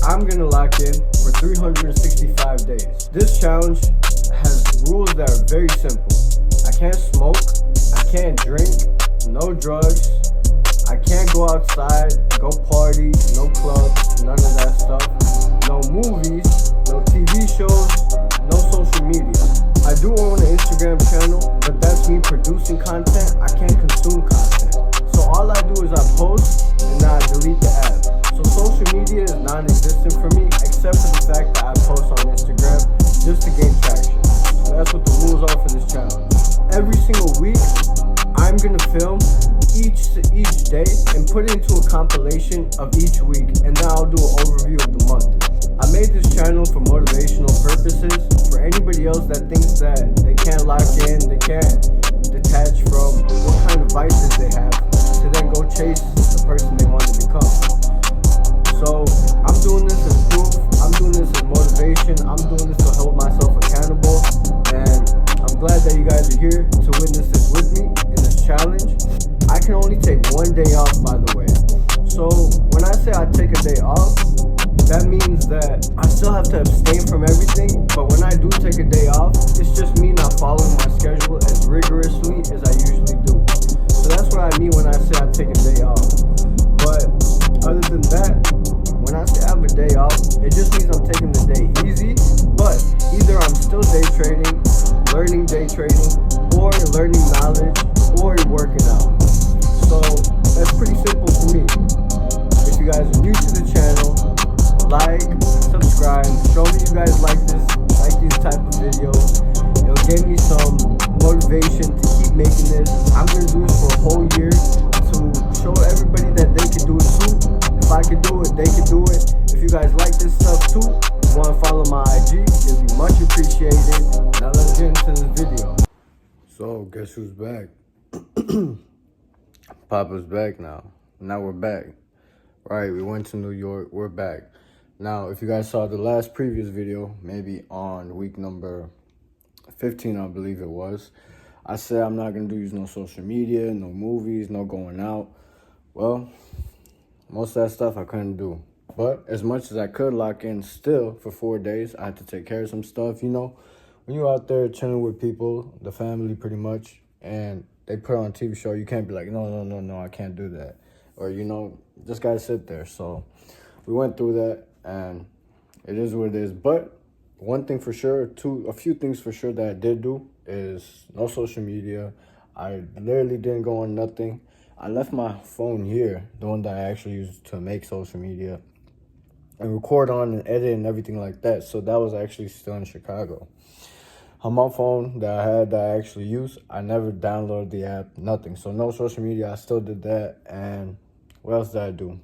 I'm gonna lock in for 365 days. This challenge has rules that are very simple. I can't smoke, I can't drink, no drugs, I can't go outside, go party, no clubs, none of that stuff, no movies, no TV shows, no social media. I do own an Instagram channel, but that's me producing content. I can't consume content. So all I do is I post and then I delete the app. So social media is non-existent for me, except for the fact that I post on Instagram just to gain traction. So that's what the rules are for this challenge. Every single week, I'm gonna film each day and put it into a compilation of each week, and then I'll do an overview of the month. I made this channel for motivational purposes, for anybody else that thinks that they can't lock in, they can't detach from what kind of vices they have to then go chase the person they want to become. So I'm doing this as proof, I'm doing this as motivation, I'm doing this to hold myself accountable, and I'm glad that you guys are here to witness this with me in this challenge. I can only take one day off, by the way. So when I say I take a day off, that means that I still have to abstain from everything, but when I do take a day off, it's just me not following my schedule as rigorously as I usually do. So that's what I mean when I say I take a day off. But other than that, when I say I have a day off, it just means I'm taking the day easy, but either I'm still day trading, learning day trading, or learning knowledge, or working out. So that's pretty simple for me. If you guys are new to the channel, like, subscribe, show me you guys like these type of videos. It'll give me some motivation to keep making this. I'm gonna do this for a whole year to show everybody that they can do it too. If I can do it, they can do it. If you guys like this stuff too, you wanna follow my IG, it'll be much appreciated. Now let's get into this video. So guess who's back? Papa's back now. Now we're back. Right, we went to New York, we're back. Now, if you guys saw the last previous video, maybe on week number 15, I believe it was, I said I'm not going to use no social media, no movies, no going out. Well, most of that stuff I couldn't do. But as much as I could lock in still for 4 days, I had to take care of some stuff. You know, when you're out there chilling with people, the family pretty much, and they put on a TV show, you can't be like, no, I can't do that. Or, you know, just got to sit there. So we went through that. And it is what it is. But one thing for sure, a few things for sure that I did do is no social media. I literally didn't go on nothing. I left my phone here, the one that I actually used to make social media and record on and edit and everything like that. So that was actually still in Chicago. On my phone that I had that I actually used, I never downloaded the app, nothing. So no social media, I still did that. And what else did I do?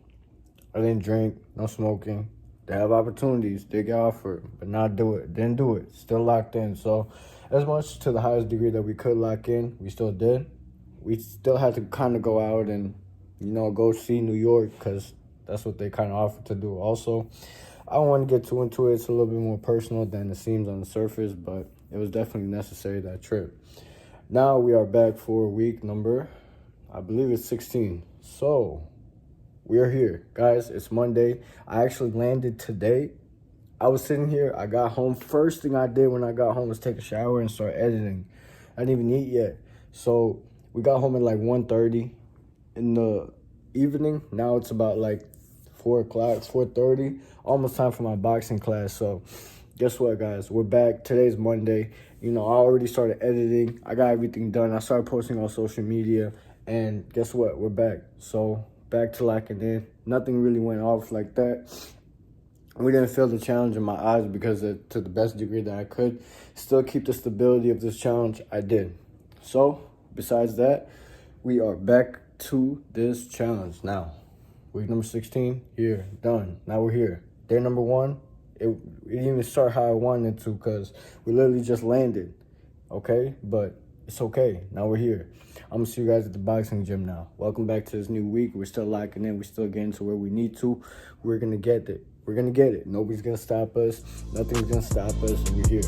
I didn't drink, no smoking. They have opportunities, they get offered, but not do it. Didn't do it, still locked in. So as much to the highest degree that we could lock in, we still did. We still had to kind of go out and, you know, go see New York because that's what they kind of offered to do. Also, I don't want to get too into it. It's a little bit more personal than it seems on the surface, but it was definitely necessary, that trip. Now we are back for week number, I believe it's 16. So we are here, guys. It's Monday. I actually landed today. I was sitting here. I got home. First thing I did when I got home was take a shower and start editing. I didn't even eat yet. So we got home at like 1:30 in the evening. Now it's about like 4 o'clock, 4:30. Almost time for my boxing class. So guess what, guys? We're back. Today's Monday. You know, I already started editing. I got everything done. I started posting on social media. And guess what? We're back. So back to locking in. Nothing really went off like that. We didn't feel the challenge in my eyes because to the best degree that I could still keep the stability of this challenge, I did. So besides that, we are back to this challenge now. Week number 16, here, done. Now we're here. Day number 1, it didn't even start how I wanted to because we literally just landed, okay? But it's okay. Now we're here. I'm going to see you guys at the boxing gym now. Welcome back to this new week. We're still locking in. We're still getting to where we need to. We're going to get it. We're going to get it. Nobody's going to stop us. Nothing's going to stop us. We're here.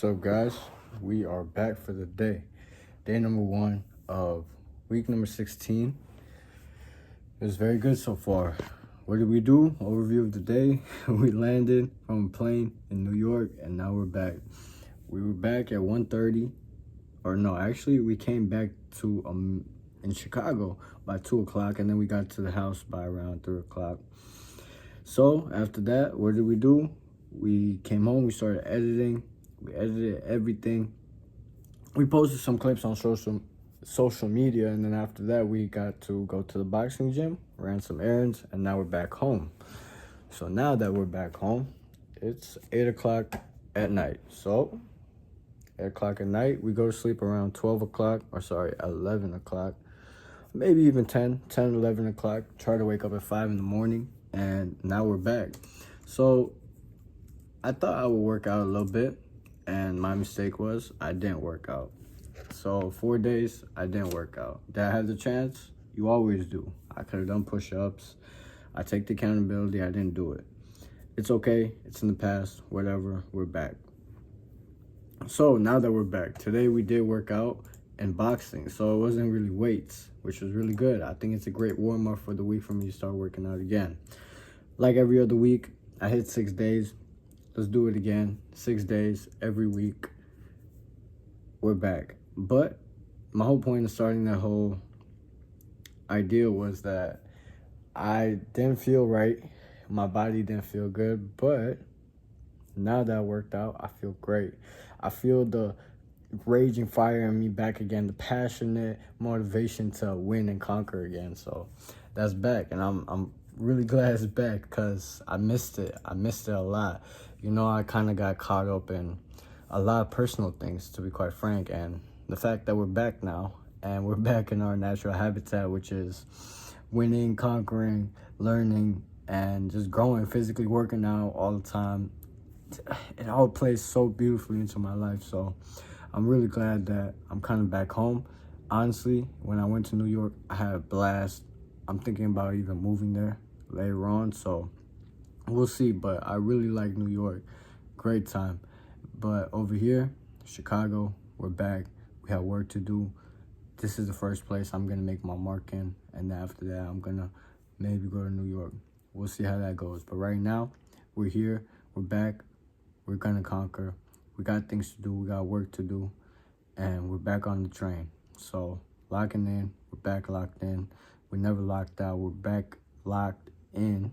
What's up, guys? We are back for the day number 1 of week number 16. It was very good so far. What did we do? Overview of the day. We landed from a plane in New York, and now we're back. We were back at 1:30, or no, actually we came back to in Chicago by 2 o'clock, and then we got to the house by around 3 o'clock. So after that, what did we do? We came home, we started editing. We edited everything. We posted some clips on social media, and then after that, we got to go to the boxing gym, ran some errands, and now we're back home. So now that we're back home, it's 8 o'clock at night. So 8 o'clock at night, we go to sleep around 11 o'clock, maybe even 11 o'clock. Try to wake up at 5 in the morning, and now we're back. So I thought I would work out a little bit, and my mistake was I didn't work out. So 4 days, I didn't work out. Did I have the chance? You always do. I could have done push-ups. I take the accountability. I didn't do it. It's okay. It's in the past. Whatever. We're back. So now that we're back, today we did work out in boxing. So it wasn't really weights, which was really good. I think it's a great warm-up for the week for me to start working out again. Like every other week, I hit 6 days. Let's do it again. 6 days, every week. We're back. But my whole point of starting that whole idea was that I didn't feel right. My body didn't feel good. But now that I worked out, I feel great. I feel the raging fire in me back again, the passionate motivation to win and conquer again. So that's back. And I'm really glad it's back because I missed it. I missed it a lot. You know, I kind of got caught up in a lot of personal things, to be quite frank. And the fact that we're back now, and we're back in our natural habitat, which is winning, conquering, learning, and just growing, physically working out all the time, it all plays so beautifully into my life. So I'm really glad that I'm kind of back home. Honestly, when I went to New York, I had a blast. I'm thinking about even moving there later on, so we'll see. But I really like New York. Great time. But over here, Chicago, we're back. We have work to do. This is the first place I'm going to make my mark in. And after that, I'm going to maybe go to New York. We'll see how that goes. But right now, we're here. We're back. We're going to conquer. We got things to do. We got work to do. And we're back on the train. So locking in. We're back locked in. We never locked out. We're back locked in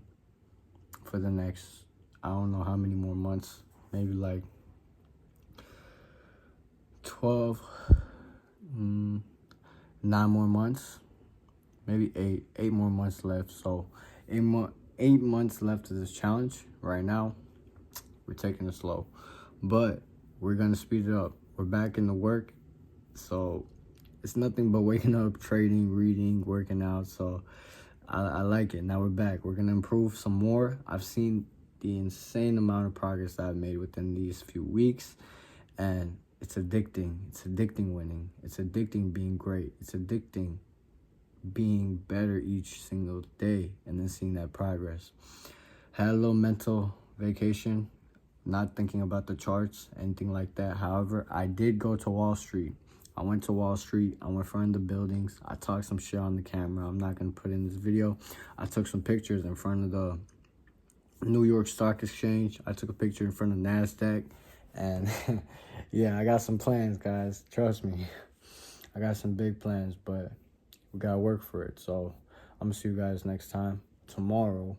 for the next, I don't know how many more months. Maybe like 9 more months, maybe eight more months left. So 8 months left of this challenge. Right now, we're taking it slow, but we're gonna speed it up. We're back in the work, so it's nothing but waking up, trading, reading, working out. So I like it. Now we're back. We're gonna improve some more. I've seen the insane amount of progress that I've made within these few weeks, and it's addicting. It's addicting winning. It's addicting being great. It's addicting being better each single day and then seeing that progress. Had a little mental vacation, not thinking about the charts, anything like that. However, I did go to Wall Street. I went to Wall Street. I went in front of the buildings. I talked some shit on the camera. I'm not going to put in this video. I took some pictures in front of the New York Stock Exchange. I took a picture in front of NASDAQ. And yeah, I got some plans, guys. Trust me. I got some big plans, but we got to work for it. So I'm going to see you guys next time, tomorrow,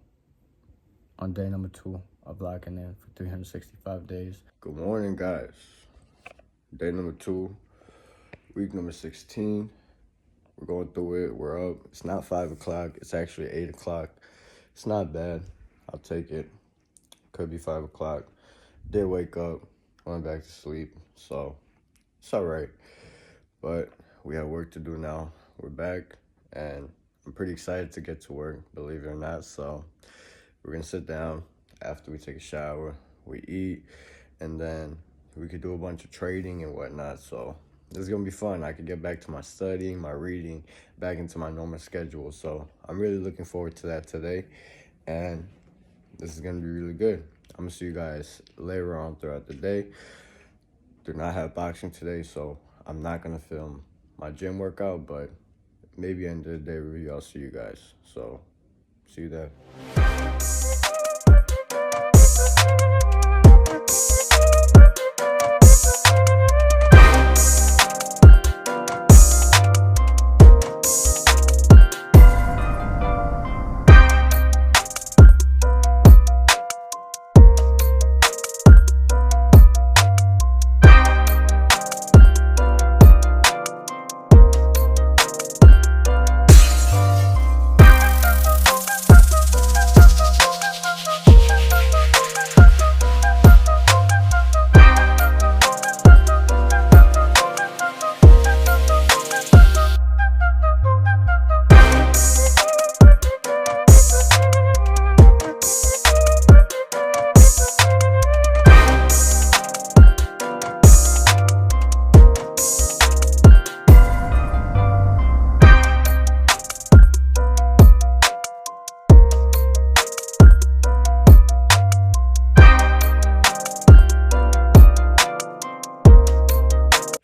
on day number 2 of locking in for 365 days. Good morning, guys. Day number 2, week number 16. We're going through it. We're up. It's not 5 o'clock. It's actually 8 o'clock. It's not bad. I'll take it. Could be 5 o'clock. Did wake up. Went back to sleep, so it's all right. But we have work to do now. We're back, and I'm pretty excited to get to work, believe it or not. So we're gonna sit down after we take a shower, we eat, and then we could do a bunch of trading and whatnot. So this is gonna be fun. I could get back to my studying, my reading, back into my normal schedule. So I'm really looking forward to that today, and this is gonna be really good. I'm gonna see you guys later on throughout the day. do not have boxing today, so I'm not gonna film my gym workout, but maybe end of the day review, I'll see you guys. So, see you there.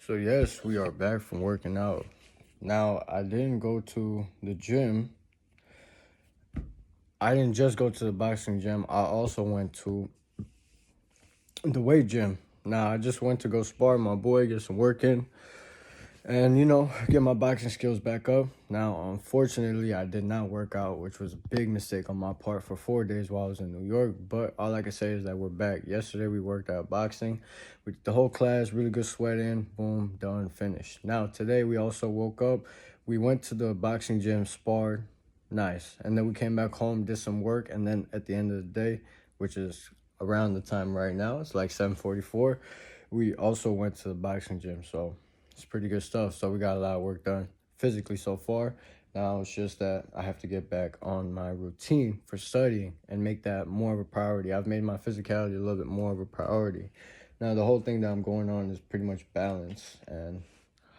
So yes, we are back from working out. Now, I didn't go to the gym. I didn't just go to the boxing gym. I also went to the weight gym. Now, I just went to go spar with my boy, get some work in, and, get my boxing skills back up. Now, unfortunately, I did not work out, which was a big mistake on my part for 4 days while I was in New York. But all I can say is that we're back. Yesterday, we worked out boxing. We did the whole class, really good sweat in, boom, done, finished. Now, today, we also woke up. We went to the boxing gym, sparred, nice. And then we came back home, did some work, and then at the end of the day, which is around the time right now, it's like 7:44, we also went to the boxing gym. So it's pretty good stuff. So we got a lot of work done physically so far. Now it's just that I have to get back on my routine for studying and make that more of a priority. I've made my physicality a little bit more of a priority. Now the whole thing that I'm going on is pretty much balance and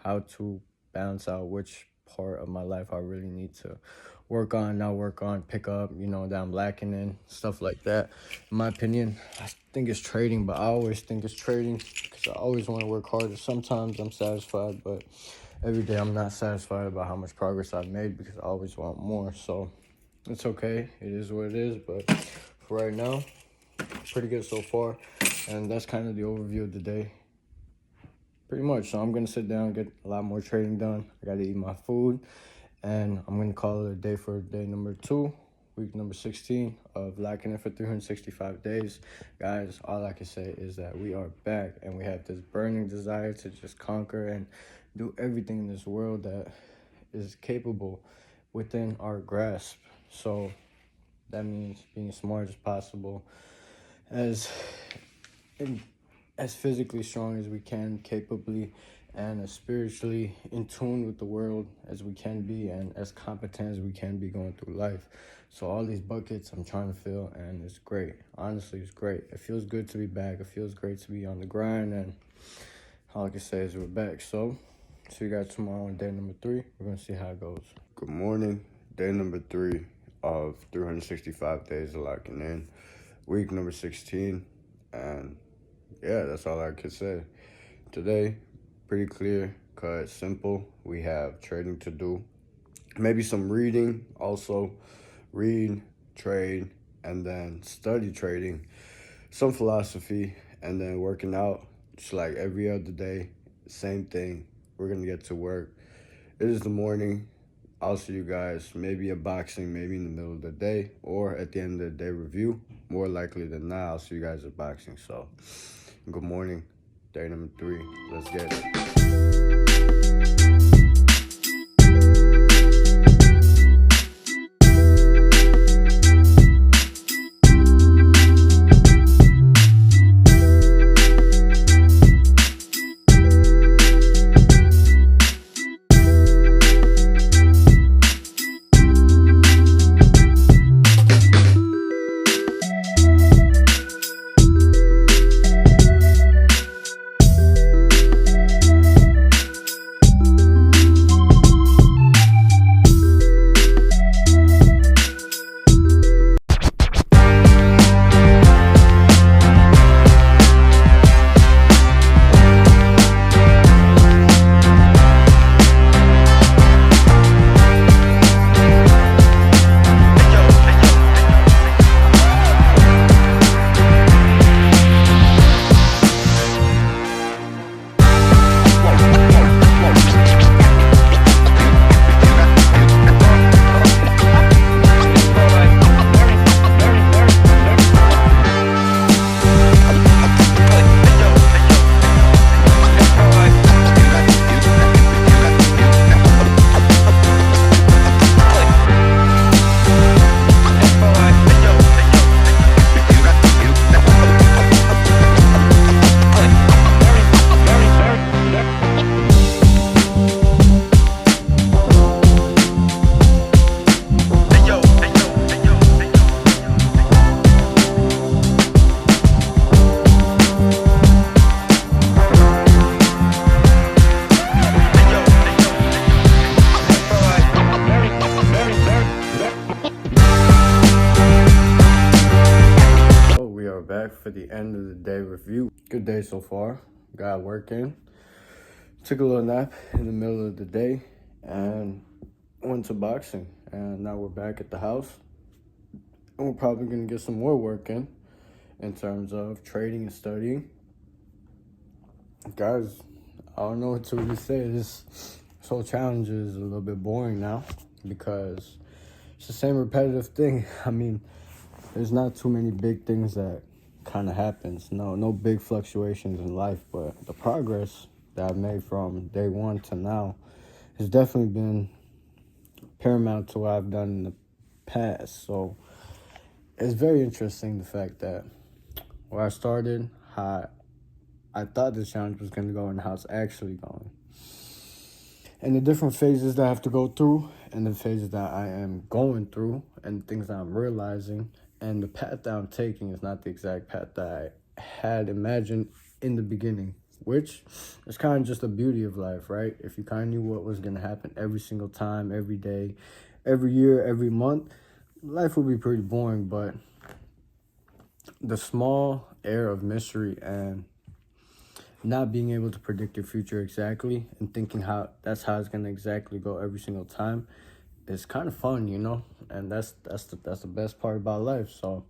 how to balance out which part of my life I really need to work on, not work on, pick up, that I'm lacking in, stuff like that. In my opinion, I think it's trading, but I always think it's trading because I always want to work harder. Sometimes I'm satisfied, but every day I'm not satisfied about how much progress I've made because I always want more. So it's okay. It is what it is. But for right now, pretty good so far. And that's kind of the overview of the day. Pretty much. So I'm going to sit down and get a lot more trading done. I got to eat my food. And I'm going to call it a day for day number 2, week number 16 of Lacking It for 365 days. Guys, all I can say is that we are back and we have this burning desire to just conquer and do everything in this world that is capable within our grasp. So that means being as smart as possible, as physically strong as we can, capably, and as spiritually in tune with the world as we can be, and as competent as we can be going through life. So all these buckets I'm trying to fill, and it's great. Honestly, it's great. It feels good to be back. It feels great to be on the grind, and all I can say is we're back. So see you guys tomorrow on day number 3. We're going to see how it goes. Good morning. Day number 3 of 365 days of locking in. Week number 16. And yeah, that's all I could say. Today, pretty clear cut, simple. We have trading to do, maybe some reading, also read, trade, and then study trading, some philosophy, and then working out just like every other day. Same thing. We're gonna get to work. It is the morning. I'll see you guys maybe at boxing, maybe in the middle of the day, or at the end of the day review. More likely than not, I'll see you guys at boxing. So good morning, day number 3. Let's get it. the end of the day review. Good day so far. Got work in. Took a little nap in the middle of the day and went to boxing. And now we're back at the house. And we're probably going to get some more work in terms of trading and studying. Guys, I don't know what to really say. This whole challenge is a little bit boring now because it's the same repetitive thing. I mean, there's not too many big things that kind of happens. No big fluctuations in life, but the progress that I've made from day one to now has definitely been paramount to what I've done in the past. So it's very interesting, the fact that where I started, how I thought the challenge was going to go, and how it's actually going. And the different phases that I have to go through, and the phases that I am going through, and things that I'm realizing, and the path that I'm taking is not the exact path that I had imagined in the beginning, which is kind of just the beauty of life, right? If you kind of knew what was going to happen every single time, every day, every year, every month, life would be pretty boring. But the small air of mystery and not being able to predict your future exactly and thinking that's how it's going to exactly go every single time is kind of fun, you know? And that's the best part about life. So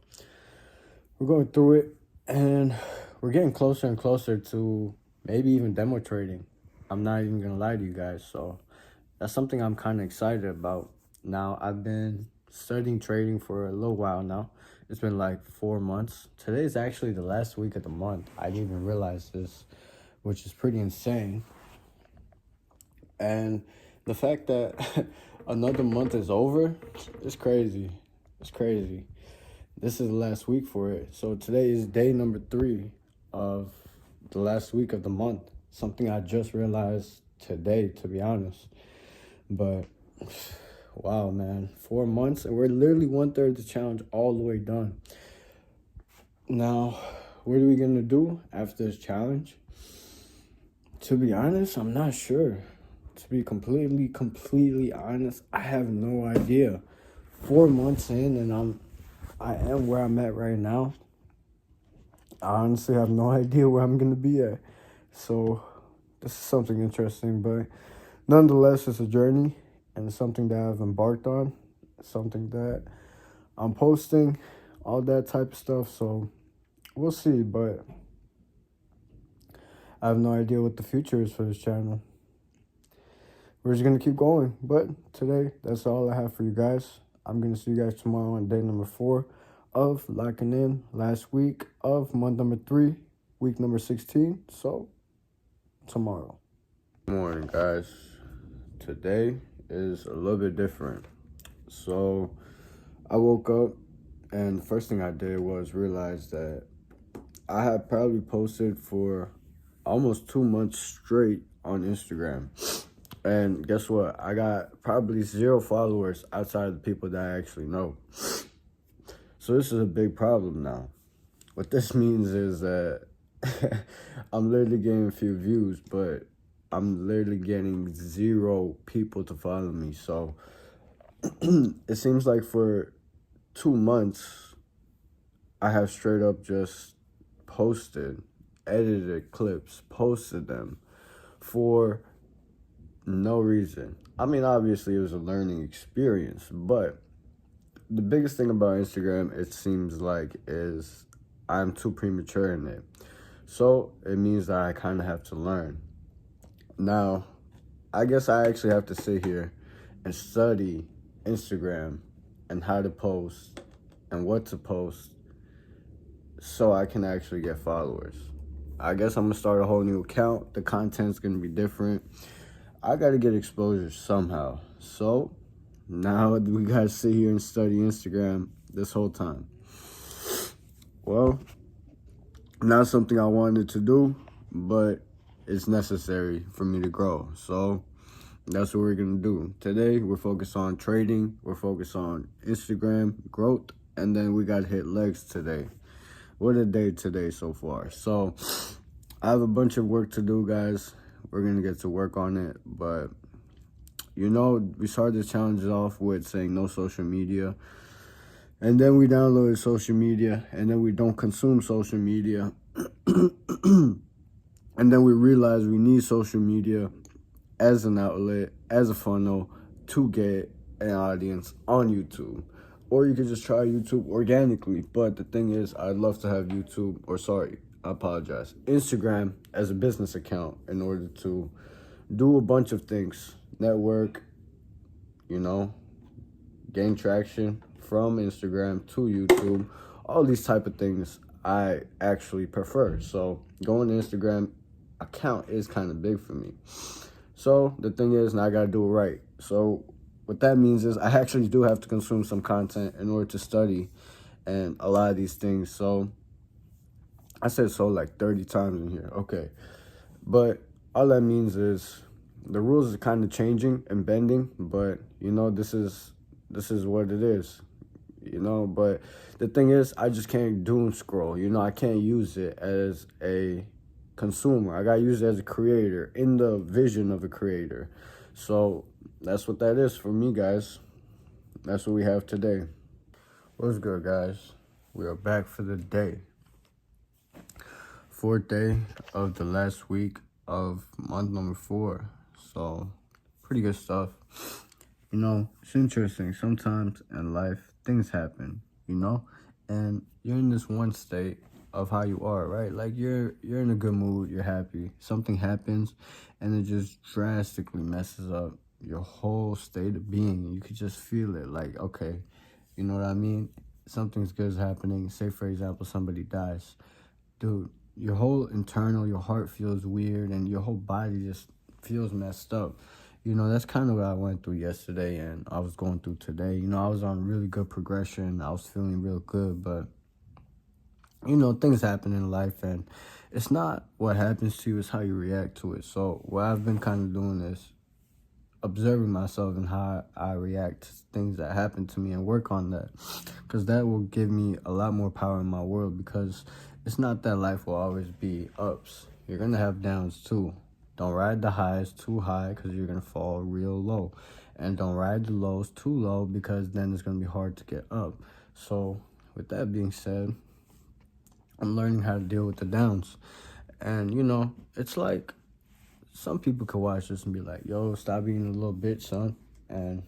we're going through it, and we're getting closer and closer to maybe even demo trading. I'm not even going to lie to you guys. So that's something I'm kind of excited about. Now, I've been studying trading for a little while now. It's been like 4 months. Today is actually the last week of the month. I didn't even realize this, which is pretty insane. And the fact that another month is over, it's crazy. It's crazy. This is the last week for it. So today is day number 3 of the last week of the month. Something I just realized today, to be honest. But wow, man, 4 months, and we're literally 1/3 of the challenge all the way done. Now, what are we gonna do after this challenge? To be honest, I'm not sure. To be completely honest, I have no idea. 4 months in, and I am where I'm at right now. I honestly have no idea where I'm gonna be at. So this is something interesting, but nonetheless, it's a journey, and it's something that I've embarked on. It's something that I'm posting, all that type of stuff. So we'll see, but I have no idea what the future is for this channel. We're just going to keep going. But today, that's all I have for you guys. I'm going to see you guys tomorrow on day number 4 of locking in last week of month number 3, week number 16. So, tomorrow. Good morning, guys. Today is a little bit different. So, I woke up, and the first thing I did was realize that I had probably posted for almost 2 months straight on Instagram. And guess what? I got probably 0 followers outside of the people that I actually know. So this is a big problem now. What this means is that I'm literally getting a few views, but I'm literally getting 0 people to follow me. So it seems like for 2 months, I have straight up just posted, edited clips, posted them for no reason. I mean, obviously it was a learning experience, but the biggest thing about Instagram, it seems like, is I'm too premature in it. So it means that I kind of have to learn. Now, I guess I actually have to sit here and study Instagram and how to post and what to post so I can actually get followers. I guess I'm gonna start a whole new account. The content's gonna be different. I gotta get exposure somehow. So now we gotta sit here and study Instagram this whole time. Well, not something I wanted to do, but it's necessary for me to grow. So that's what we're gonna do. Today, we're focused on trading. We're focused on Instagram growth. And then we gotta hit legs today. What a day today so far. So I have a bunch of work to do, guys. We're gonna get to work on it. But, you know, we started the challenges off with saying no social media. And then we downloaded social media, and then we don't consume social media. And then we realize we need social media as an outlet, as a funnel to get an audience on YouTube. Or you could just try YouTube organically. But the thing is, I'd love to have YouTube, or sorry, I apologize, Instagram as a business account in order to do a bunch of things. Network, gain traction from Instagram to YouTube. All these type of things I actually prefer. So going to Instagram account is kind of big for me. So the thing is, now I got to do it right. So what that means is I actually do have to consume some content in order to study and a lot of these things. So I said so like 30 times in here. Okay. But all that means is the rules are kind of changing and bending, but this is what it is. But the thing is, I just can't doom scroll. I can't use it as a consumer. I gotta use it as a creator, in the vision of a creator. So that's what that is for me, guys. That's what we have today. What's good, guys? We are back for the day. 4th day of the last week of month number 4. So pretty good stuff. It's interesting. Sometimes in life, things happen, and you're in this one state of how you are, right? Like you're in a good mood, you're happy. Something happens and it just drastically messes up your whole state of being. You could just feel it, like, okay, you know what I mean? Something's good is happening. Say, for example, somebody dies. Dude, your whole internal, your heart feels weird and your whole body just feels messed up. That's kind of what I went through yesterday and I was going through today. I was on really good progression. I was feeling real good, but, things happen in life and it's not what happens to you, it's how you react to it. So what I've been kind of doing is observing myself and how I react to things that happen to me and work on that, because that will give me a lot more power in my world, because it's not that life will always be ups. You're going to have downs too. Don't ride the highs too high because you're going to fall real low. And don't ride the lows too low because then it's going to be hard to get up. So with that being said, I'm learning how to deal with the downs. And, it's like some people could watch this and be like, yo, stop being a little bitch, son. And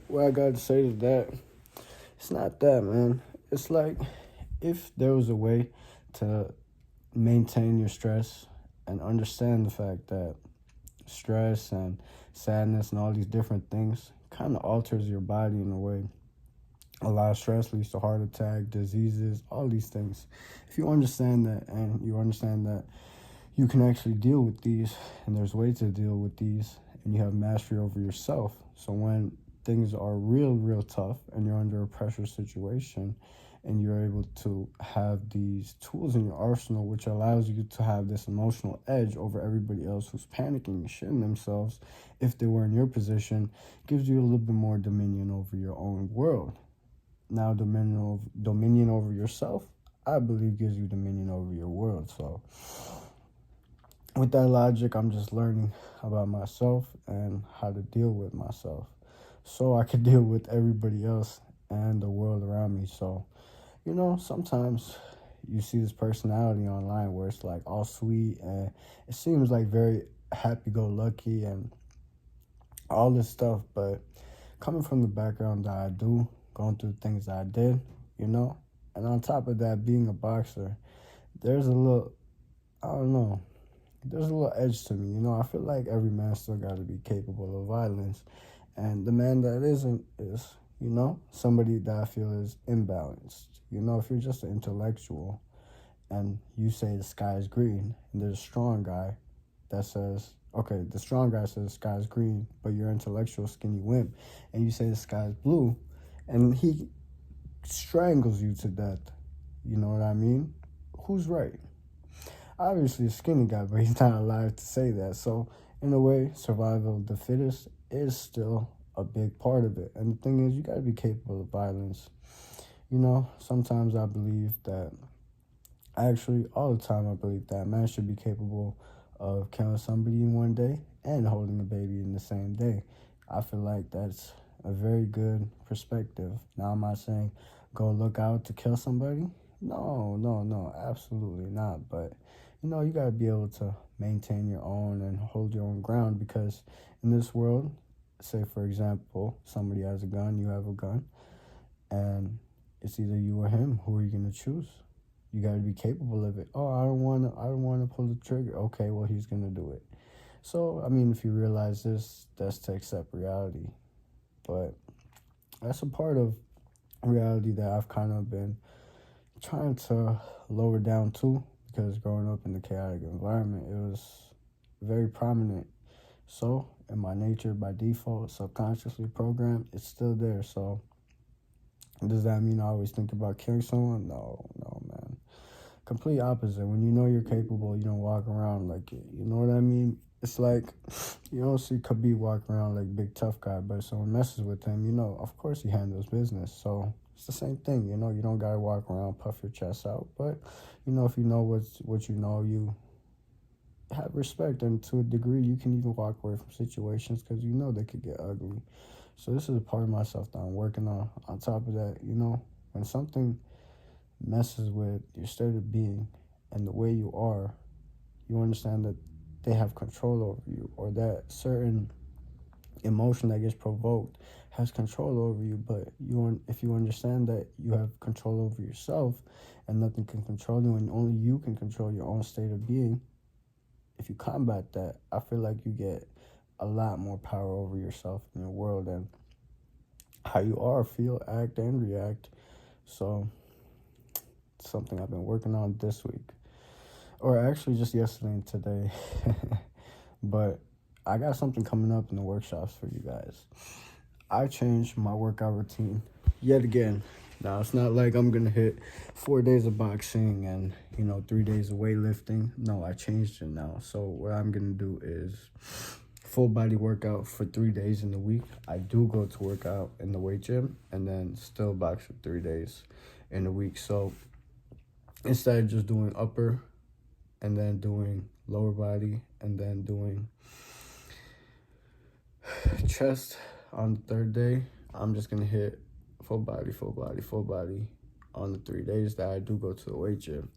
what I got to say to that? It's not that, man. It's like if there was a way to maintain your stress and understand the fact that stress and sadness and all these different things kind of alters your body in a way. A lot of stress leads to heart attack, diseases, all these things. If you understand that and you understand that you can actually deal with these and there's ways to deal with these and you have mastery over yourself. So when things are real tough and you're under a pressure situation, and you're able to have these tools in your arsenal, which allows you to have this emotional edge over everybody else who's panicking and shitting themselves, if they were in your position, gives you a little bit more dominion over your own world. Now, dominion over yourself, I believe, gives you dominion over your world. So with that logic, I'm just learning about myself and how to deal with myself so I can deal with everybody else and the world around me. So sometimes you see this personality online where it's like all sweet and it seems like very happy-go-lucky and all this stuff, but coming from the background that I do, going through things that I did, and on top of that, being a boxer, there's a little, I don't know, there's a little edge to me, I feel like every man still got to be capable of violence, and the man that isn't is, somebody that I feel is imbalanced. If you're just an intellectual and you say the sky is green and there's a strong guy that says, okay, the strong guy says the sky is green, but you're intellectual skinny wimp and you say the sky is blue and he strangles you to death, you know what I mean? Who's right? Obviously a skinny guy, but he's not alive to say that. So in a way, survival of the fittest is still a big part of it. And the thing is, you got to be capable of violence. Sometimes I believe that, actually, all the time I believe that a man should be capable of killing somebody in one day and holding a baby in the same day. I feel like that's a very good perspective. Now, am I saying go look out to kill somebody? No, no, no, absolutely not. But you got to be able to maintain your own and hold your own ground, because in this world, say for example, somebody has a gun, you have a gun, and it's either you or him. Who are you going to choose? You got to be capable of it. Oh, I don't want to pull the trigger. Okay, well, he's going to do it. So, I mean, if you realize this, that's to accept reality. But that's a part of reality that I've kind of been trying to lower down too, because growing up in the chaotic environment, it was very prominent. So, in my nature, by default, subconsciously programmed, it's still there. So, does that mean I always think about killing someone? No, no, man. Complete opposite. When you know you're capable, you don't walk around like it. You know what I mean? It's like you don't see Khabib walk around like big tough guy, but if someone messes with him, of course he handles business. So it's the same thing. You don't gotta walk around puff your chest out, but if you know what you know, you have respect, and to a degree, you can even walk away from situations because they could get ugly. So this is a part of myself that I'm working on. On top of that, when something messes with your state of being and the way you are, you understand that they have control over you, or that certain emotion that gets provoked has control over you. But if you understand that you have control over yourself and nothing can control you and only you can control your own state of being, if you combat that, I feel like you get a lot more power over yourself in the world and how you are, feel, act, and react. So it's something I've been working on this week, or actually just yesterday and today. But I got something coming up in the workshops for you guys. I changed my workout routine yet again. Now, it's not like I'm going to hit 4 days of boxing and, 3 days of weightlifting. No, I changed it now. So what I'm going to do is full body workout for 3 days in the week. I do go to work out in the weight gym and then still box for 3 days in a week. So instead of just doing upper and then doing lower body and then doing chest on the third day, I'm just going to hit full body, full body, full body on the 3 days that I do go to the weight gym.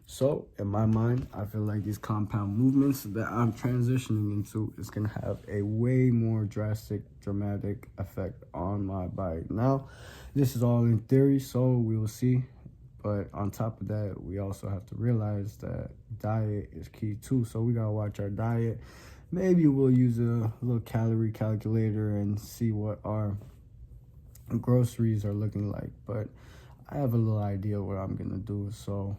So in my mind, I feel like these compound movements that I'm transitioning into is going to have a way more dramatic effect on my body. Now, this is all in theory, so we will see. But on top of that, we also have to realize that diet is key too. So we got to watch our diet. Maybe we'll use a little calorie calculator and see what our groceries are looking like. But I have a little idea what I'm going to do. So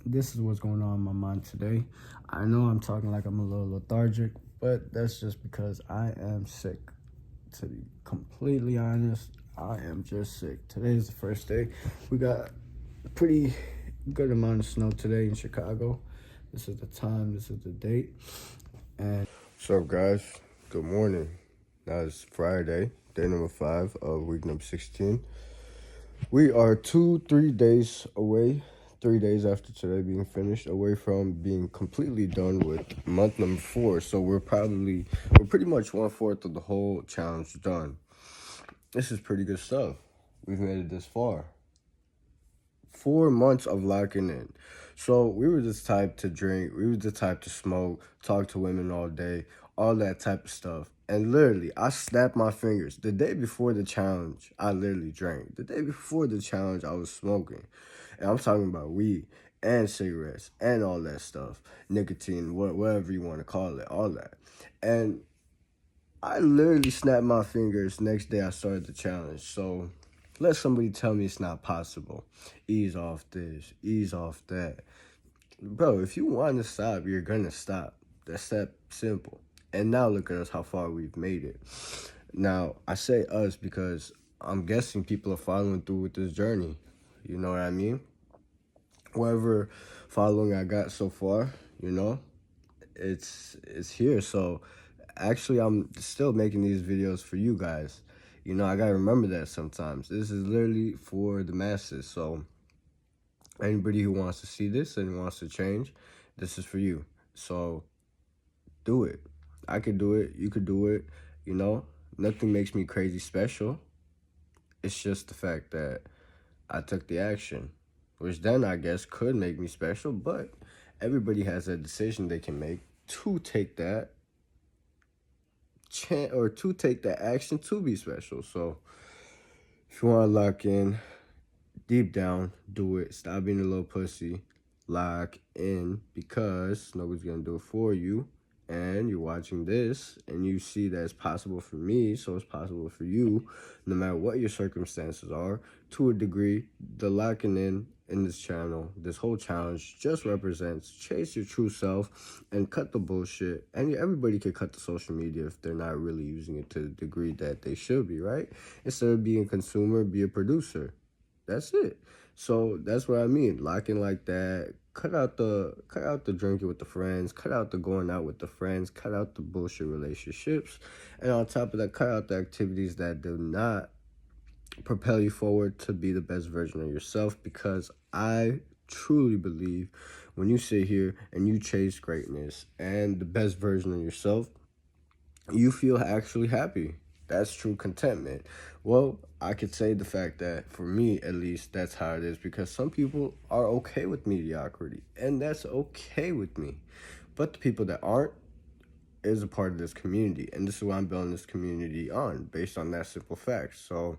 this is what's going on in my mind today. I know I'm talking like I'm a little lethargic, but that's just because I am sick. To be completely honest, I am just sick. Today is the first day. We got a pretty good amount of snow today in Chicago. This is the time, this is the date. And what's up, guys? Good morning. Now it's Friday, day number 5 of week number 16. We are 3 days away, 3 days after today being finished, away from being completely done with month number 4. So we're pretty much 1/4 of the whole challenge done. This is pretty good stuff. We've made it this far. 4 months of locking in. So we were the type to drink, we were the type to smoke, talk to women all day, all that type of stuff. And literally, I snapped my fingers. The day before the challenge, I literally drank. The day before the challenge, I was smoking. And I'm talking about weed and cigarettes and all that stuff. Nicotine, whatever you want to call it, all that. And I literally snapped my fingers next day I started the challenge. So let somebody tell me it's not possible. Ease off this, ease off that. Bro, if you want to stop, you're going to stop. That's that simple. And now look at us, how far we've made it. Now, I say us because I'm guessing people are following through with this journey. You know what I mean? Whatever following I got so far, it's here. So actually, I'm still making these videos for you guys. I gotta remember that sometimes. This is literally for the masses. So anybody who wants to see this and wants to change, this is for you. So do it. I could do it. You could do it. nothing makes me crazy special. It's just the fact that I took the action, which then I guess could make me special, but everybody has a decision they can make to take that or to take that action to be special. So if you want to lock in, deep down, do it. Stop being a little pussy. Lock in, because nobody's gonna do it for you. And you're watching this and you see that it's possible for me, so it's possible for you, no matter what your circumstances are. To a degree, the locking in this channel, this whole challenge, just represents chase your true self and cut the bullshit. And everybody can cut the social media if they're not really using it to the degree that they should be, right? Instead of being a consumer, be a producer. That's it. So that's what I mean. Locking like that. Cut out the drinking with the friends. Cut out the going out with the friends. Cut out the bullshit relationships. And on top of that, cut out the activities that do not propel you forward to be the best version of yourself. Because I truly believe when you sit here and you chase greatness and the best version of yourself, you feel actually happy. That's true contentment. Well, I could say the fact that for me, at least, that's how it is, because some people are okay with mediocrity, and that's okay with me. But the people that aren't is a part of this community, and this is what I'm building this community on, based on that simple fact. So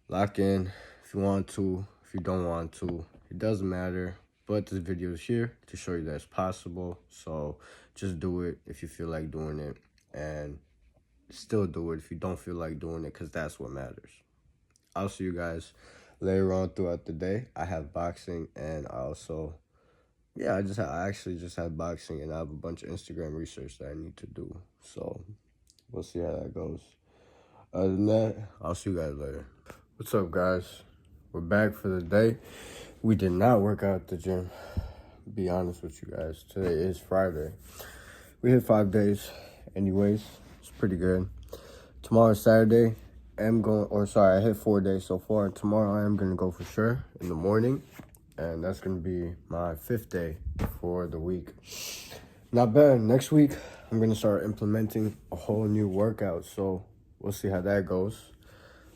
lock in if you want to, if you don't want to, it doesn't matter. But this video is here to show you that it's possible. So just do it if you feel like doing it, and still do it if you don't feel like doing it, because that's what matters. I'll see you guys later on throughout the day. I have boxing, and I also, I actually just had boxing, and I have a bunch of Instagram research that I need to do. So we'll see how that goes. Other than that, I'll see you guys later. What's up, guys? We're back for the day. We did not work out at the gym. Be honest with you guys. Today is Friday. We hit 5 days. Anyways, it's pretty good. Tomorrow is Saturday. I hit 4 days so far. Tomorrow I am going to go for sure in the morning. And that's going to be my 5th day for the week. Not bad. Next week, I'm going to start implementing a whole new workout. So we'll see how that goes.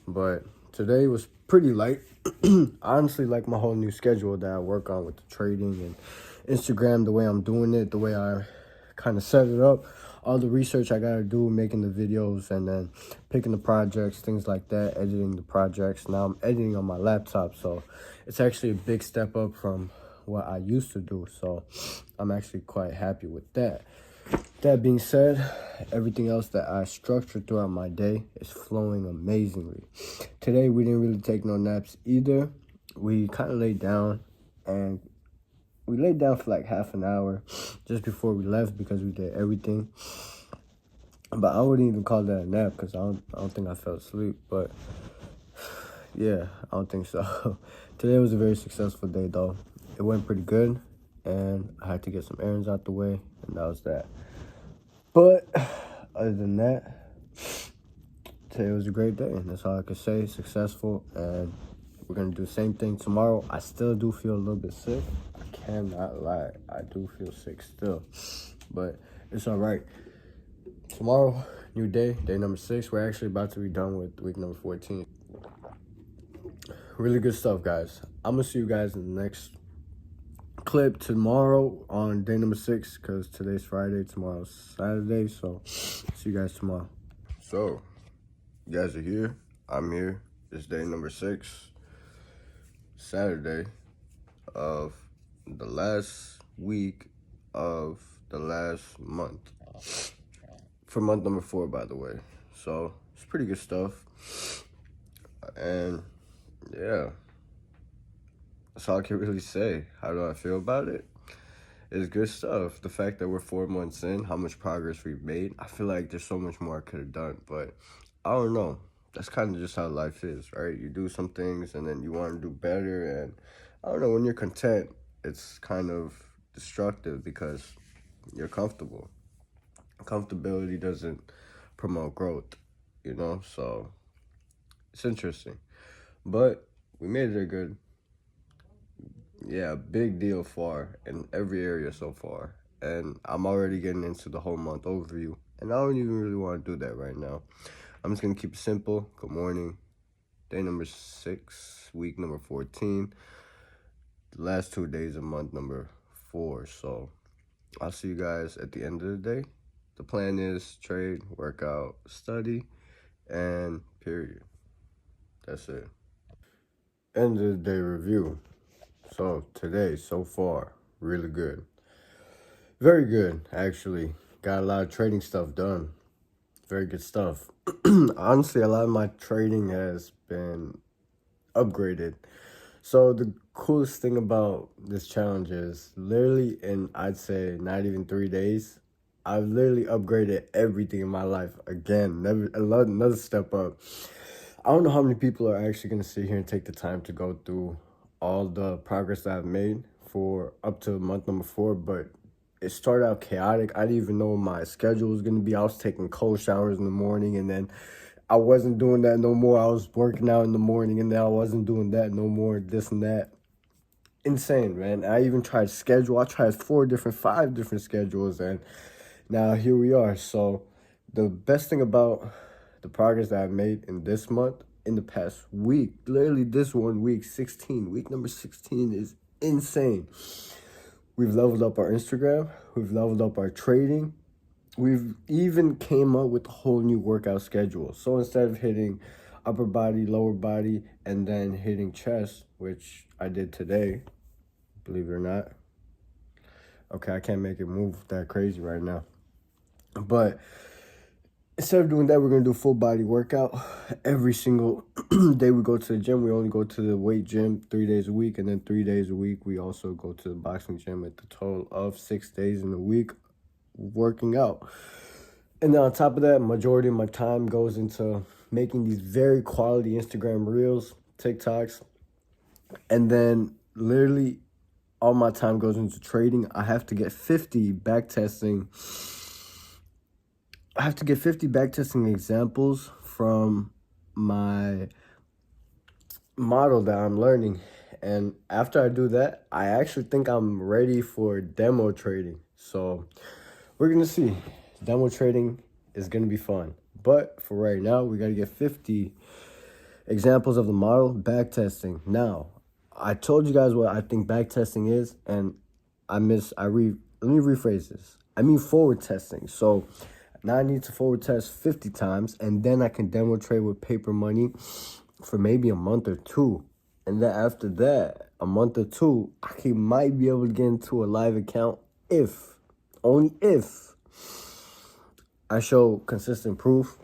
But today was pretty light. Honestly, like my whole new schedule that I work on with the trading and Instagram, the way I'm doing it, the way I kind of set it up, all the research I gotta do, making the videos, and then picking the projects, things like that, editing the projects. Now I'm editing on my laptop, so it's actually a big step up from what I used to do. So I'm actually quite happy with that. That being said, everything else that I structured throughout my day is flowing amazingly. Today, we didn't really take no naps either. We kind of laid down, and we laid down for like half an hour just before we left because we did everything. But I wouldn't even call that a nap because I don't think I fell asleep. But yeah, I don't think so. Today was a very successful day, though. It went pretty good, and I had to get some errands out the way, and that was that. But other than that, today was a great day, and that's all I could say. Successful, and we're going to do the same thing tomorrow. I still do feel a little bit sick. I cannot lie. I do feel sick still, but it's all right. Tomorrow, new day, day number 6. We're actually about to be done with week number 14. Really good stuff, guys. I'm going to see you guys in the next clip tomorrow on day number 6, because today's Friday, tomorrow's Saturday. So see you guys tomorrow. So you guys are here, I'm here. It's day number 6, Saturday of the last week of the last month, for month number 4, by the way. So it's pretty good stuff, and yeah, that's all I can really say. How do I feel about it? It's good stuff. The fact that we're 4 months in, how much progress we've made, I feel like there's so much more I could have done, but I don't know. That's kind of just how life is, right? You do some things and then you want to do better, and I don't know, when you're content, it's kind of destructive because you're comfortable. Comfortability doesn't promote growth, you know? So it's interesting. But we made it good. Yeah, big deal far in every area so far. And I'm already getting into the whole month overview And I don't even really want to do that right now. I'm just going to keep it simple. Good morning. Day number 6, week number 14. The last 2 days of month number 4. So I'll see you guys at the end of the day. The plan is trade, workout, study, and period. That's it. End of the day review. So today, so far, really good. Very good, actually. Got a lot of trading stuff done. Very good stuff. Honestly, a lot of my trading has been upgraded. So the coolest thing about this challenge is literally in, I'd say, not even 3 days, I've literally upgraded everything in my life again. Another step up. I don't know how many people are actually going to sit here and take the time to go through all the progress that I've made for up to month number 4, but it started out chaotic. I didn't even know what my schedule was going to be. I was taking cold showers in the morning, and then I wasn't doing that no more. I was working out in the morning, and then I wasn't doing that no more, this and that. Insane, man. I even tried schedule. I tried 5 different schedules, and now here we are. So the best thing about the progress that I've made in this month, in the past week, literally this 1 week, 16, week number 16 is insane. We've leveled up our Instagram. We've leveled up our trading. We've even came up with a whole new workout schedule. So instead of hitting upper body, lower body, and then hitting chest, which I did today, believe it or not. Okay, I can't make it move that crazy right now. But instead of doing that, we're going to do full body workout every single day we go to the gym. We only go to the weight gym 3 days a week, and then 3 days a week we also go to the boxing gym at the total of 6 days in a week working out. And then on top of that, majority of my time goes into making these very quality Instagram reels, TikToks, and then literally all my time goes into trading. I have to get 50 backtesting. I have to get 50 backtesting examples from my model that I'm learning. And after I do that, I actually think I'm ready for demo trading. So we're going to see. Demo trading is going to be fun. But for right now, we got to get 50 examples of the model backtesting. Now, I told you guys what I think backtesting is, and let me rephrase this. I mean forward testing. So now I need to forward test 50 times, and then I can demo trade with paper money for maybe a month or 2. And then after that, a month or 2, I might be able to get into a live account only if, I show consistent proof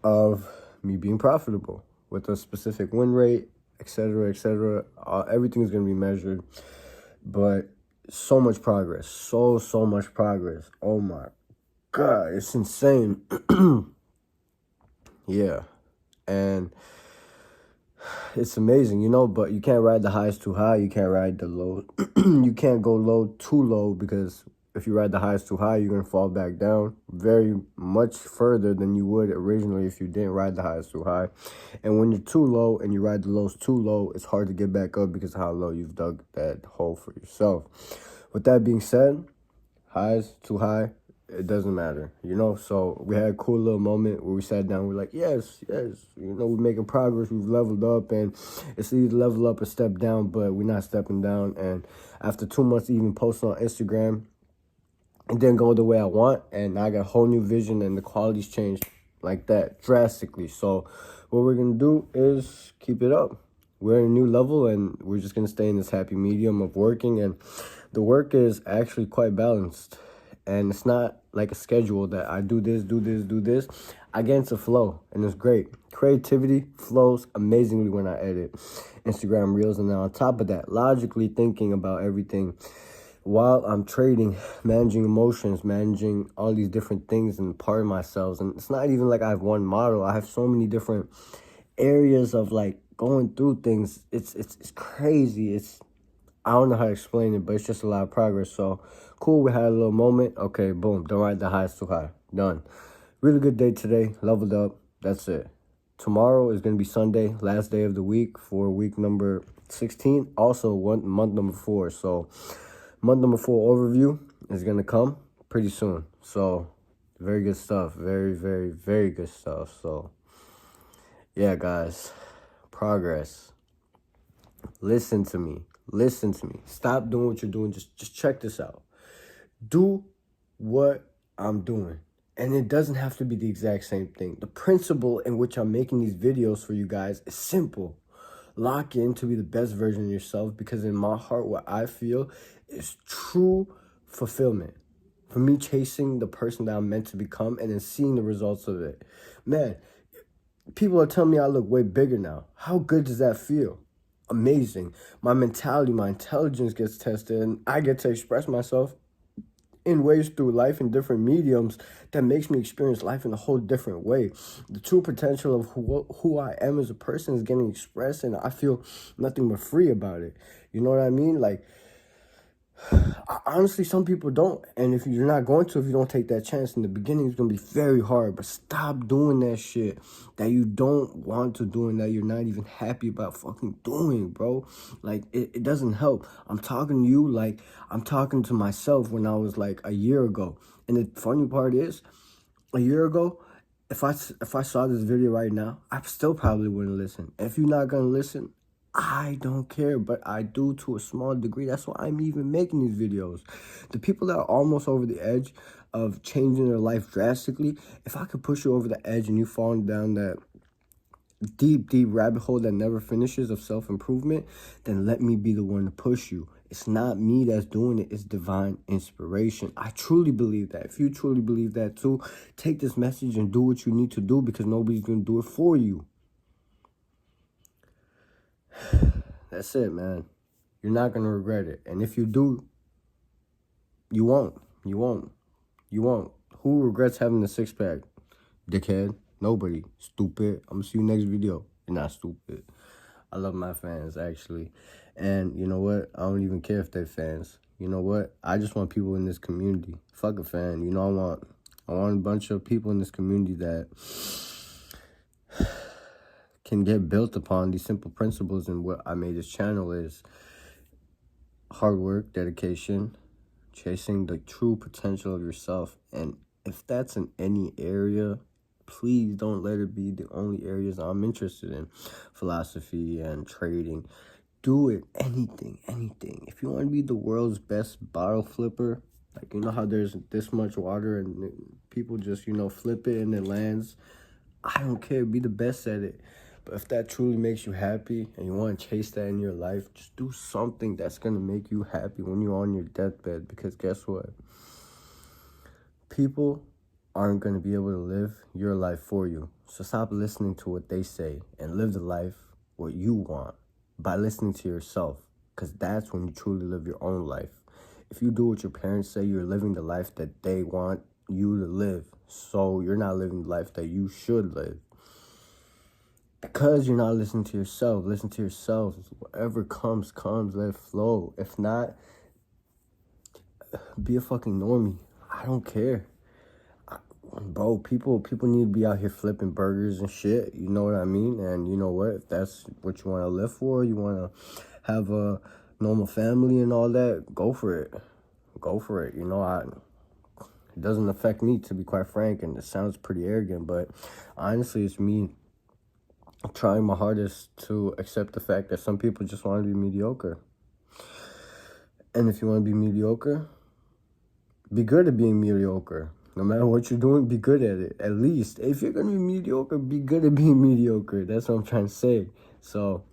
of me being profitable with a specific win rate, etc., etc. Everything is going to be measured, but so much progress, so much progress. Oh my God, it's insane. Yeah, and it's amazing, but you can't ride the highs too high. You can't ride the low. You can't go low too low, because if you ride the highs too high, you're going to fall back down very much further than you would originally if you didn't ride the highs too high. And when you're too low and you ride the lows too low, it's hard to get back up because of how low you've dug that hole for yourself. With that being said, highs too high, it doesn't matter, So we had a cool little moment where we sat down. We're like, yes, we're making progress. We've leveled up, and it's either level up or step down, but we're not stepping down. And after 2 months even posting on Instagram, it didn't go the way I want, and I got a whole new vision, and the quality's changed like that drastically. So what we're going to do is keep it up. We're at a new level, and we're just going to stay in this happy medium of working, and the work is actually quite balanced. And it's not like a schedule that I do this, do this, do this. I get into flow, and it's great. Creativity flows amazingly when I edit Instagram Reels. And then on top of that, logically thinking about everything while I'm trading, managing emotions, managing all these different things and part of myself. And it's not even like I have one model. I have so many different areas of like going through things. It's crazy. I don't know how to explain it, but it's just a lot of progress. So cool, we had a little moment. Okay, boom, don't ride the highs too high. Done. Really good day today. Leveled up. That's it. Tomorrow is going to be Sunday, last day of the week for week number 16. Also, month number 4. So month number 4 overview is going to come pretty soon. So Very good stuff. Very, very, very good stuff. So, yeah, guys, progress. Listen to me. Listen to me. Stop doing what you're doing. Just check this out. Do what I'm doing. And it doesn't have to be the exact same thing. The principle in which I'm making these videos for you guys is simple. Lock in to be the best version of yourself, because in my heart, what I feel is true fulfillment. For me, chasing the person that I'm meant to become and then seeing the results of it. Man, people are telling me I look way bigger now. How good does that feel? Amazing. My mentality, my intelligence gets tested, and I get to express myself in ways through life in different mediums that makes me experience life in a whole different way. The true potential of who I am as a person is getting expressed, and I feel nothing but free about it. You know what I mean? Like, honestly, some people don't. And if you're not going to, if you don't take that chance in the beginning, it's going to be very hard. But stop doing that shit that you don't want to do and that you're not even happy about fucking doing, bro. Like, it doesn't help. I'm talking to you like I'm talking to myself when I was like a year ago. And the funny part is, a year ago, if I saw this video right now, I still probably wouldn't listen. If you're not going to listen, I don't care, but I do to a small degree. That's why I'm even making these videos. The people that are almost over the edge of changing their life drastically, if I could push you over the edge and you falling down that deep, deep rabbit hole that never finishes of self-improvement, then let me be the one to push you. It's not me that's doing it. It's divine inspiration. I truly believe that. If you truly believe that too, take this message and do what you need to do, because nobody's going to do it for you. That's it, man. You're not going to regret it. And if you do, you won't. You won't. You won't. Who regrets having a six-pack? Dickhead. Nobody. Stupid. I'm going to see you next video. You're not stupid. I love my fans, actually. And you know what? I don't even care if they're fans. You know what? I just want people in this community. Fuck a fan. You know, I want a bunch of people in this community that can get built upon these simple principles. And what I made this channel is hard work, dedication, chasing the true potential of yourself. And if that's in any area, please don't let it be the only areas I'm interested in. Philosophy and trading. Do it. Anything. If you want to be the world's best bottle flipper, like, you know how there's this much water and people just, flip it and it lands. I don't care. Be the best at it. But if that truly makes you happy and you want to chase that in your life, just do something that's going to make you happy when you're on your deathbed. Because guess what? People aren't going to be able to live your life for you. So stop listening to what they say and live the life what you want by listening to yourself. Because that's when you truly live your own life. If you do what your parents say, you're living the life that they want you to live. So you're not living the life that you should live. Because you're not listening to yourself. Listen to yourself. Whatever comes, let it flow. If not, be a fucking normie. I don't care. Bro, people need to be out here flipping burgers and shit. You know what I mean? And you know what? If that's what you want to live for, you want to have a normal family and all that, go for it. Go for it. You know, it doesn't affect me, to be quite frank, and it sounds pretty arrogant, but honestly, it's me trying my hardest to accept the fact that some people just want to be mediocre. And if you want to be mediocre, be good at being mediocre. No matter what you're doing, be good at it. At least, if you're going to be mediocre, be good at being mediocre. That's what I'm trying to say. So,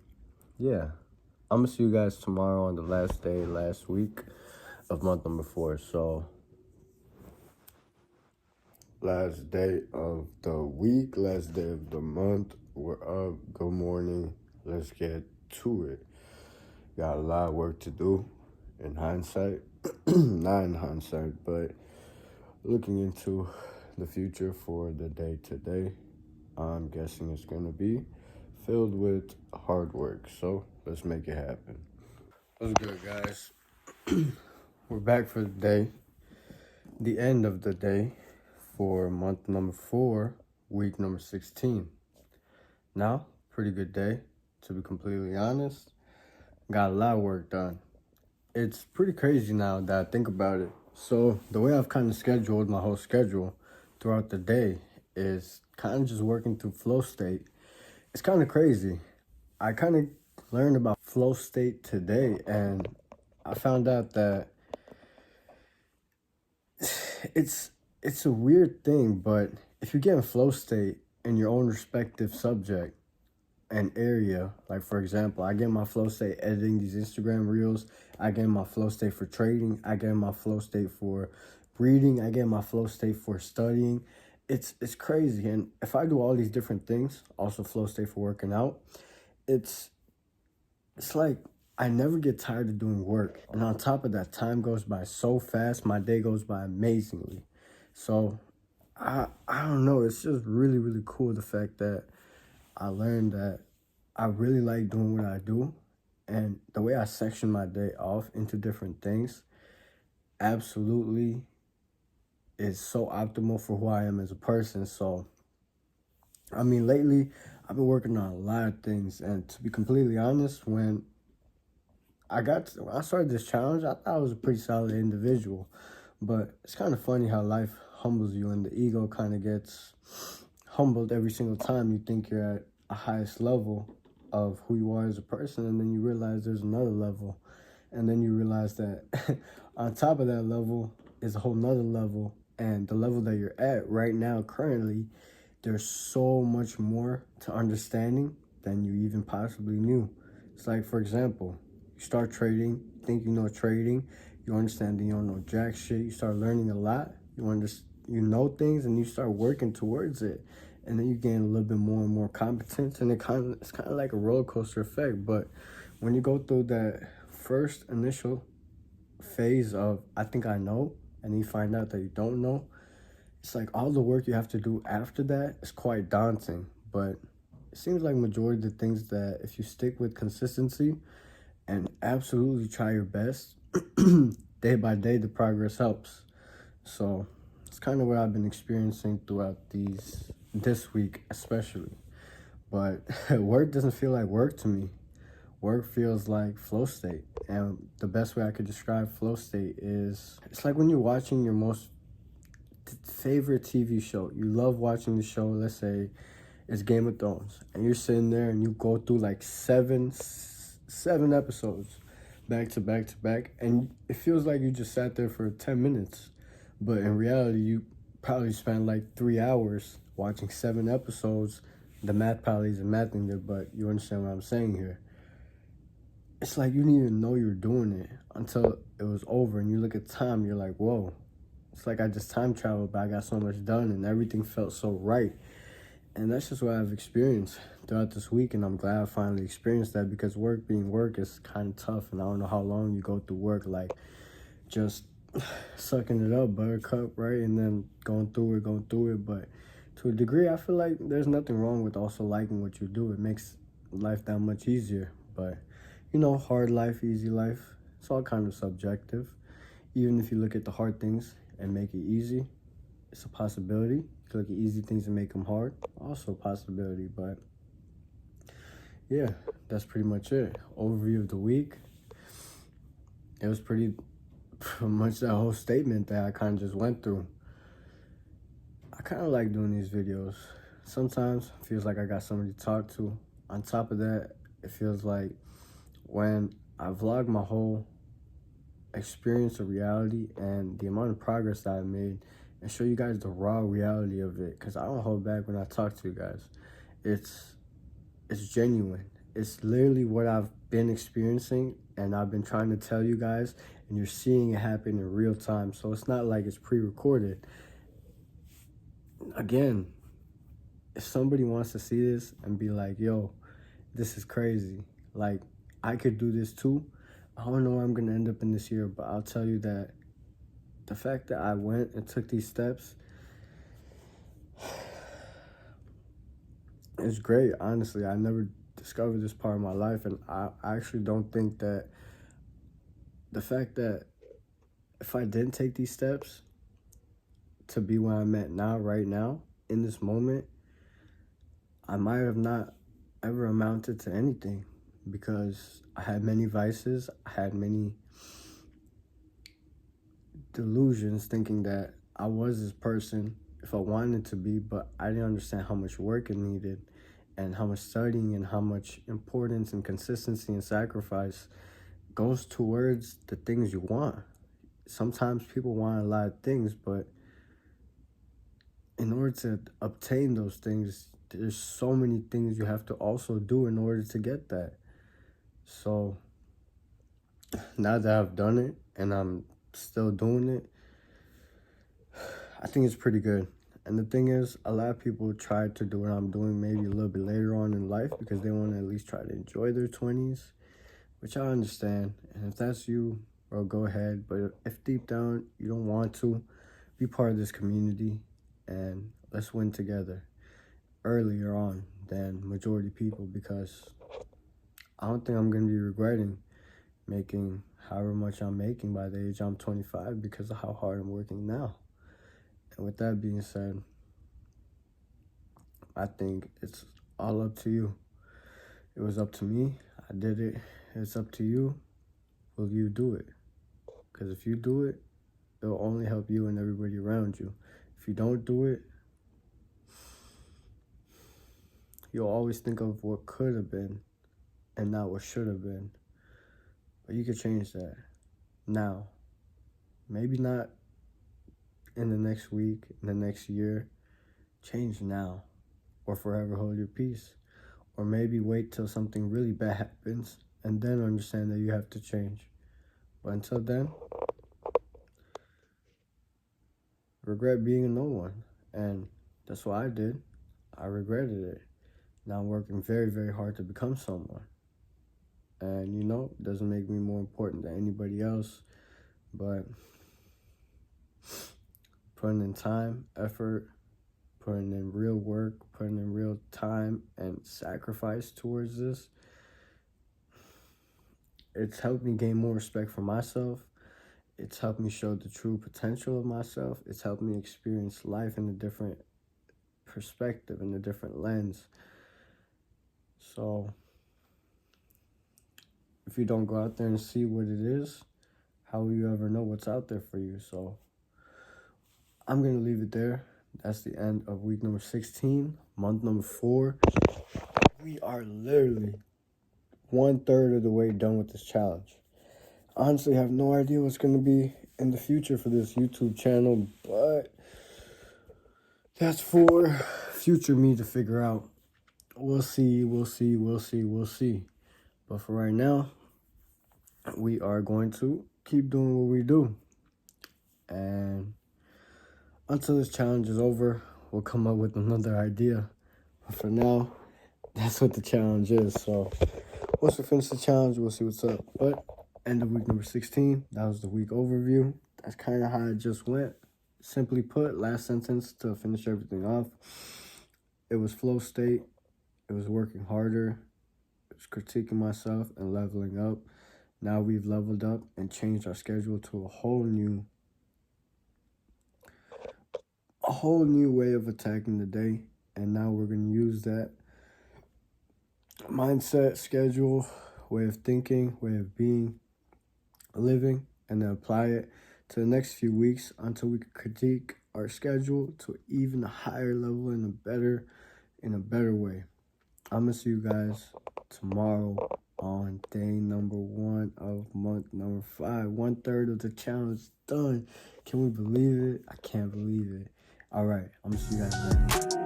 yeah. I'm going to see you guys tomorrow on the last day, last week of month number 4. So, last day of the week, last day of the month. We're up. Good morning. Let's get to it. Got a lot of work to do in hindsight. Not in hindsight, but looking into the future for the day today. I'm guessing it's going to be filled with hard work. So let's make it happen. What's good, guys? We're back for the day. The end of the day for month number 4, week number 16. Now, pretty good day, to be completely honest. Got a lot of work done. It's pretty crazy now that I think about it. So the way I've kind of scheduled my whole schedule, throughout the day is kind of just working through flow state. It's kind of crazy. I kind of learned about flow state today, and I found out that it's it's a weird thing, but if you get in flow state in your own respective subject and area, like for example, I get in my flow state editing these Instagram reels, I get in my flow state for trading, I get in my flow state for reading, I get in my flow state for studying. It's crazy. And if I do all these different things, also flow state for working out, it's it's like I never get tired of doing work. And on top of that, time goes by so fast, my day goes by amazingly. So I don't know, it's just really, really cool the fact that I learned that I really like doing what I do, and the way I section my day off into different things absolutely is so optimal for who I am as a person. So, I mean, lately I've been working on a lot of things, and to be completely honest, when I started this challenge, I thought I was a pretty solid individual, but it's kind of funny how life humbles you, and the ego kind of gets humbled every single time you think you're at a highest level of who you are as a person, and then you realize there's another level, and then you realize that on top of that level is a whole nother level, and the level that you're at right now currently, there's so much more to understanding than you even possibly knew. It's like, for example, you start trading, you think you know trading, you understand that you don't know jack shit, you start learning a lot, you know things, and you start working towards it, and then you gain a little bit more and more competence, and it's kind of like a roller coaster effect. But when you go through that first initial phase of I think I know, and you find out that you don't know, it's like all the work you have to do after that is quite daunting. But it seems like majority of the things that if you stick with consistency and absolutely try your best, day by day the progress helps. So it's kind of what I've been experiencing throughout this week especially. But work doesn't feel like work to me. Work feels like flow state. And the best way I could describe flow state is it's like when you're watching your most favorite TV show. You love watching the show, let's say it's Game of Thrones, and you're sitting there and you go through like seven episodes back to back to back, and it feels like you just sat there for 10 minutes. But in reality, you probably spent like 3 hours watching 7 episodes. The math probably isn't mathing there, but you understand what I'm saying here. It's like you didn't even know you were doing it until it was over, and you look at time, you're like, whoa. It's like I just time traveled, but I got so much done, and everything felt so right. And that's just what I've experienced throughout this week, and I'm glad I finally experienced that, because work being work is kind of tough, and I don't know how long you go through work, like just sucking it up, buttercup, right? And then going through it. But to a degree, I feel like there's nothing wrong with also liking what you do. It makes life that much easier. But, you know, hard life, easy life, it's all kind of subjective. Even if you look at the hard things and make it easy, it's a possibility. If you look at easy things and make them hard, also a possibility. But yeah, that's pretty much it. Overview of the week. It was pretty much that whole statement that I kind of just went through. I kind of like doing these videos. Sometimes it feels like I got somebody to talk to. On top of that, it feels like when I vlog my whole experience of reality and the amount of progress that I made, and show you guys the raw reality of it, because I don't hold back when I talk to you guys. It's genuine. It's literally what I've been experiencing, and I've been trying to tell you guys, and you're seeing it happen in real time. So it's not like it's pre-recorded. Again, if somebody wants to see this and be like, yo, this is crazy, like I could do this too, I don't know where I'm gonna end up in this year, but I'll tell you that the fact that I went and took these steps is great. Honestly, I never discovered this part of my life, and I actually don't think that the fact that if I didn't take these steps to be where I'm at now, right now, in this moment, I might have not ever amounted to anything, because I had many vices, I had many delusions thinking that I was this person if I wanted to be, but I didn't understand how much work it needed and how much studying and how much importance and consistency and sacrifice goes towards the things you want. Sometimes people want a lot of things, but in order to obtain those things, there's so many things you have to also do in order to get that. So now that I've done it and I'm still doing it, I think it's pretty good. And the thing is, a lot of people try to do what I'm doing maybe a little bit later on in life because they want to at least try to enjoy their 20s, which I understand. And if that's you, bro, go ahead. But if deep down you don't want to, be part of this community and let's win together earlier on than majority people, because I don't think I'm going to be regretting making however much I'm making by the age I'm 25 because of how hard I'm working now. And with that being said, I think it's all up to you. It was up to me. I did it. It's up to you. Will you do it? Because if you do it, it'll only help you and everybody around you. If you don't do it, you'll always think of what could have been and not what should have been. But you can change that now. Maybe not in the next week, in the next year. Change now, or forever hold your peace. Or maybe wait till something really bad happens and then understand that you have to change. But until then, regret being a no one. And that's what I did. I regretted it. Now I'm working very, very hard to become someone. And it doesn't make me more important than anybody else, but putting in time, effort, putting in real work, putting in real time and sacrifice towards this, it's helped me gain more respect for myself. It's helped me show the true potential of myself. It's helped me experience life in a different perspective, in a different lens. So if you don't go out there and see what it is, how will you ever know what's out there for you? So I'm going to leave it there. That's the end of week number 16, month number 4. We are literally 1/3 of the way done with this challenge. I honestly have no idea what's going to be in the future for this YouTube channel, but that's for future me to figure out. We'll see. But for right now, we are going to keep doing what we do. And until this challenge is over, we'll come up with another idea. But for now, that's what the challenge is. So once we finish the challenge, we'll see what's up. But end of week number 16, that was the week overview. That's kind of how it just went. Simply put, last sentence to finish everything off. It was flow state. It was working harder. It was critiquing myself and leveling up. Now we've leveled up and changed our schedule to a whole new way of attacking the day. And now we're going to use that mindset, schedule, way of thinking, way of being, living, and then apply it to the next few weeks until we can critique our schedule to even a higher level in a better way. I'm gonna see you guys tomorrow on day number 1 of month number 5. 1/3 of the challenge done. Can we believe it? I can't believe it. All right, I'm gonna see you guys later.